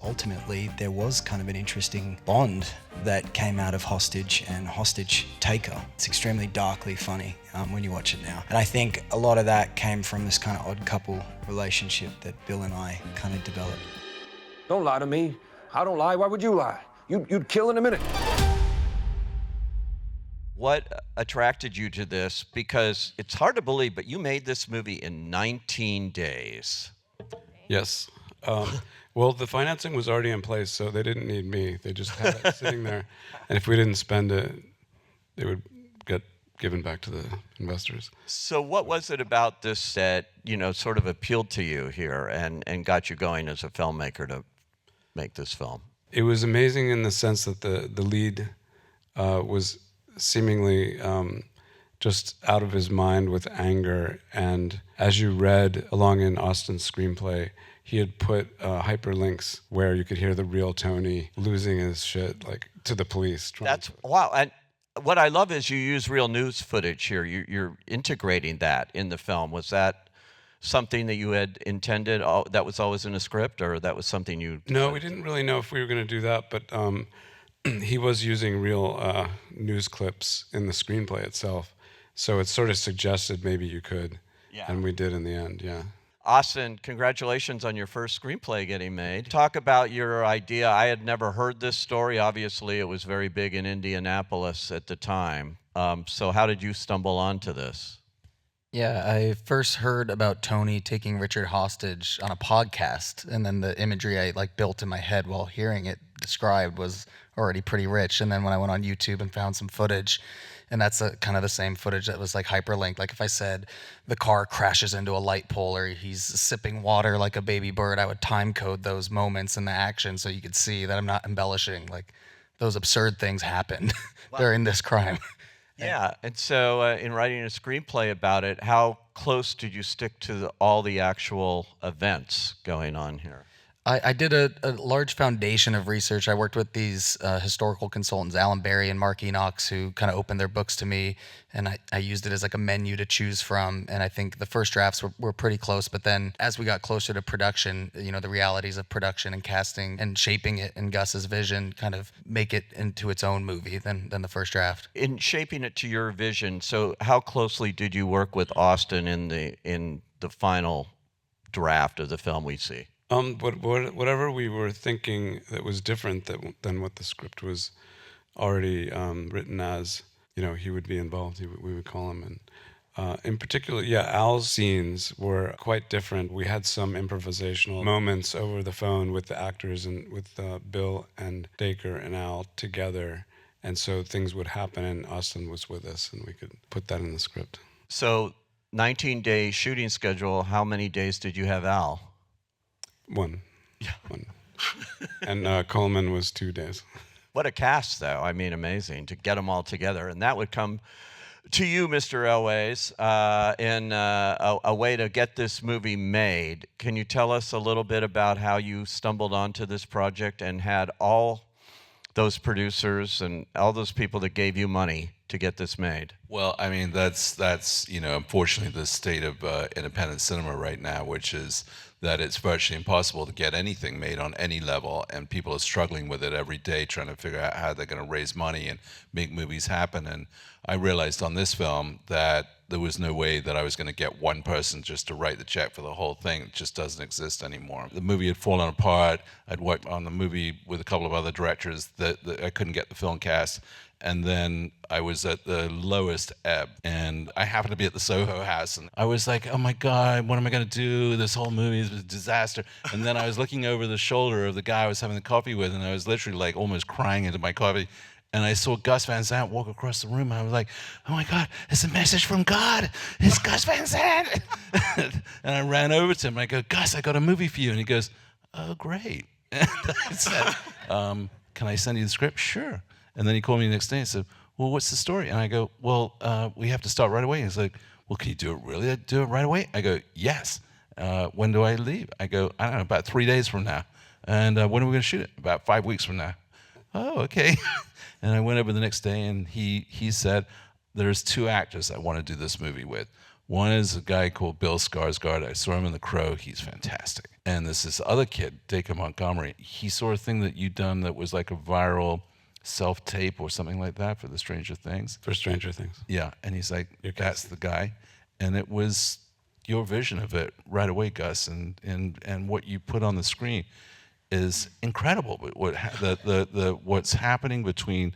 ultimately there was kind of an interesting bond that came out of Hostage and Hostage Taker. It's extremely darkly funny when you watch it now. And I think a lot of that came from this kind of odd couple relationship that Bill and I kind of developed. Don't lie to me. I don't lie. Why would you lie? You'd kill in a minute. What attracted you to this? Because it's hard to believe, but you made this movie in 19 days. Yes. Well, the financing was already in place, so they didn't need me. They just had it sitting there. And if we didn't spend it, it would get given back to the investors. So what was it about this that, sort of appealed to you here and got you going as a filmmaker to make this film? It was amazing in the sense that the lead was seemingly just out of his mind with anger. And as you read along in Austin's screenplay, he had put hyperlinks where you could hear the real Tony losing his shit, like, to the police. Wow. And what I love is you use real news footage here. You're integrating that in the film. Was that something that you had intended, that was always in a script, or that was something you... No, we didn't really know if we were going to do that, but he was using real news clips in the screenplay itself. So it sort of suggested maybe you could, and we did in the end, yeah. Austin, congratulations on your first screenplay getting made. Talk about your idea. I had never heard this story. Obviously, it was very big in Indianapolis at the time. So how did you stumble onto this? Yeah, I first heard about Tony taking Richard hostage on a podcast, and then the imagery I built in my head while hearing it described was already pretty rich. And then when I went on YouTube and found some footage, and that's kind of the same footage that was hyperlinked. Like if I said the car crashes into a light pole or he's sipping water like a baby bird, I would time code those moments in the action so you could see that I'm not embellishing. Like those absurd things happened during this crime. Yeah, and so in writing a screenplay about it, how close did you stick to all the actual events going on here? I did a large foundation of research. I worked with these historical consultants, Alan Barry and Mark Enochs, who kind of opened their books to me, and I used it as a menu to choose from. And I think the first drafts were pretty close, but then as we got closer to production, the realities of production and casting and shaping it in Gus's vision kind of make it into its own movie than the first draft. In shaping it to your vision, so how closely did you work with Austin in the final draft of the film we see? Whatever we were thinking that was different than what the script was already written as, he would be involved. We would call him. And in particular, Al's scenes were quite different. We had some improvisational moments over the phone with the actors and with Bill and Dacre and Al together. And so things would happen, and Austin was with us, and we could put that in the script. So 19-day shooting schedule, how many days did you have Al? One. And Coleman was 2 days. What a cast, though. I mean, amazing to get them all together. And that would come to you, Mr. Elwes, in a way to get this movie made. Can you tell us a little bit about how you stumbled onto this project and had all those producers and all those people that gave you money to get this made? Well, I mean, that's unfortunately the state of independent cinema right now, which is that it's virtually impossible to get anything made on any level, and people are struggling with it every day, trying to figure out how they're going to raise money and make movies happen. And I realized on this film that there was no way that I was going to get one person just to write the check for the whole thing. It just doesn't exist anymore. The movie had fallen apart. I'd worked on the movie with a couple of other directors that I couldn't get the film cast. And then I was at the lowest ebb, and I happened to be at the Soho House, and I was like, oh my God, what am I going to do? This whole movie is a disaster. And then I was looking over the shoulder of the guy I was having the coffee with, and I was literally almost crying into my coffee. And I saw Gus Van Sant walk across the room, and I was like, oh my God, it's a message from God. It's Gus Van Sant. And I ran over to him, and I go, Gus, I got a movie for you. And he goes, oh, great. And I said, can I send you the script? Sure. And then he called me the next day and said, well, what's the story? And I go, well, we have to start right away. He's like, well, can you do it really? Do it right away? I go, yes. When do I leave? I go, I don't know, about 3 days from now. And when are we going to shoot it? About 5 weeks from now. Oh, okay. And I went over the next day, and he said, there's 2 actors I want to do this movie with. One is a guy called Bill Skarsgård. I saw him in The Crow. He's fantastic. And there's this other kid, Dacre Montgomery. He saw a thing that you'd done that was like a viral self-tape or something like that for the Stranger Things. For Stranger Things. Yeah, and he's like, that's the guy. And it was your vision of it right away, Gus, and what you put on the screen is incredible. But what's happening between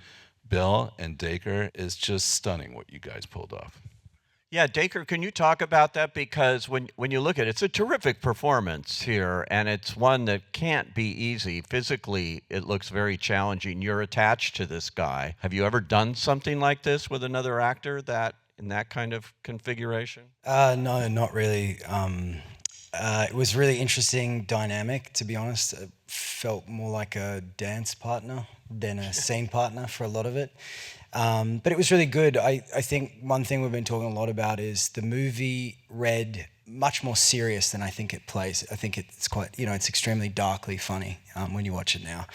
Bill and Dacre is just stunning what you guys pulled off. Yeah, Dacre, can you talk about that? Because when you look at it, it's a terrific performance here, and it's one that can't be easy. Physically, it looks very challenging. You're attached to this guy. Have you ever done something like this with another actor in that kind of configuration? No, not really. It was really interesting dynamic, to be honest. It felt more like a dance partner than a scene partner for a lot of it. But it was really good. I think one thing we've been talking a lot about is the movie read much more serious than I think it plays. I think it's quite, it's extremely darkly funny when you watch it now.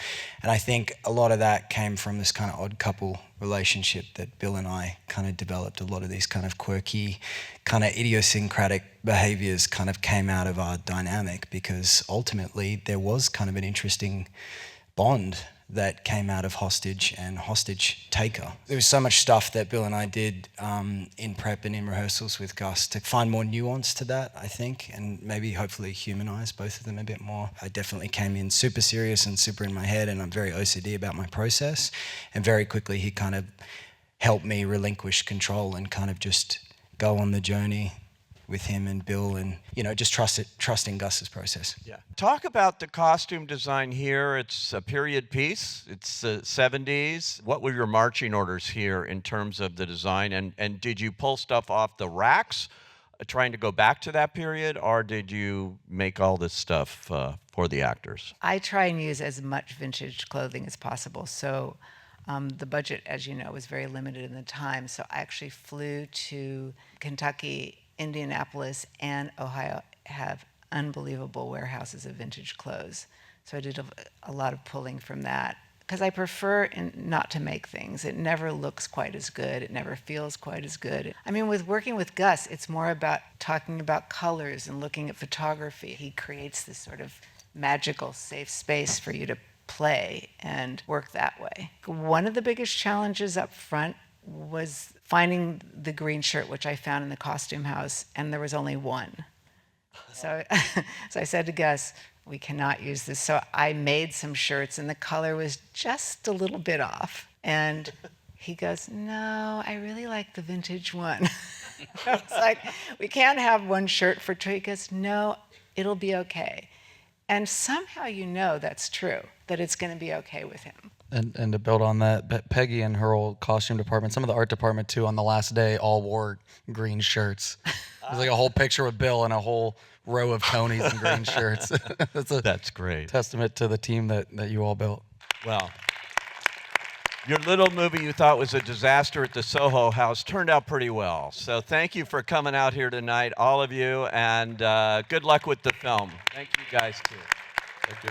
And I think a lot of that came from this kind of odd couple relationship that Bill and I kind of developed. A lot of these kind of quirky, kind of idiosyncratic behaviors kind of came out of our dynamic, because ultimately there was kind of an interesting bond that came out of Hostage and Hostage Taker. There was so much stuff that Bill and I did in prep and in rehearsals with Gus to find more nuance to that, I think, and maybe hopefully humanize both of them a bit more. I definitely came in super serious and super in my head, and I'm very OCD about my process, and very quickly he kind of helped me relinquish control and kind of just go on the journey with him and Bill, and just trusting Gus's process. Yeah. Talk about the costume design here. It's a period piece. It's the 70s. What were your marching orders here in terms of the design? And did you pull stuff off the racks, trying to go back to that period, or did you make all this stuff for the actors? I try and use as much vintage clothing as possible. So the budget, as you know, was very limited in the time. So I actually flew to Kentucky. Indianapolis and Ohio have unbelievable warehouses of vintage clothes. So I did a lot of pulling from that, because I prefer not to make things. It never looks quite as good. It never feels quite as good. I mean, with working with Gus, it's more about talking about colors and looking at photography. He creates this sort of magical, safe space for you to play and work that way. One of the biggest challenges up front was finding the green shirt, which I found in the costume house, and there was only one. So I said to Gus, we cannot use this. So I made some shirts, and the color was just a little bit off. And he goes, no, I really like the vintage one. I was like, we can't have one shirt for two. He goes, no, it'll be okay. And somehow that's true, that it's going to be okay with him. And to build on that, Peggy and her whole costume department, some of the art department too, on the last day all wore green shirts. There's like a whole picture with Bill and a whole row of Tonys in green shirts. That's great. Testament to the team that you all built. Well, your little movie you thought was a disaster at the Soho House turned out pretty well. So thank you for coming out here tonight, all of you, and good luck with the film. Thank you guys, too. Thank you.